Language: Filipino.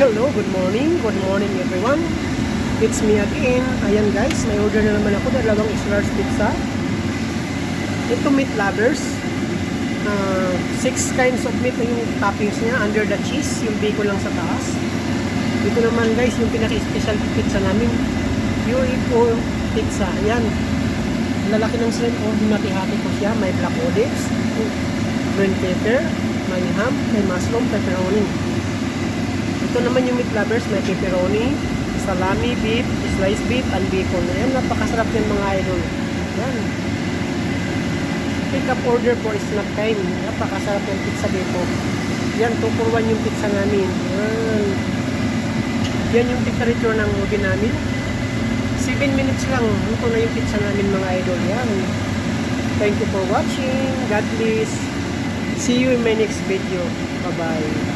Hello, good morning everyone. It's me again. Ayan guys, may order na naman ako, dalawang large pizza. Ito meat lovers. 6 kinds of meat na yung toppings niya, under the cheese, yung bacon lang sa taas. Ito naman guys, yung pinaka-special pizza namin, pure Ipo pizza. Ayan, lalaki ng shrimp, hinati-hati ko siya. May black olives, green pepper, may ham, may mushroom, pepperoni. Ito naman yung meat lovers, may pepperoni, salami, beef, sliced beef, and bacon. Ayan, napakasarap yan mga idol. Ayan. Pick up order for snack time. Napakasarap yung pizza dito. Yan, 2 for 1 yung pizza namin. Ayan. Yan yung temperature ng oven namin. 7 minutes lang. Ito na yung pizza namin mga idol. Yan. Thank you for watching. God bless. See you in my next video. Bye-bye.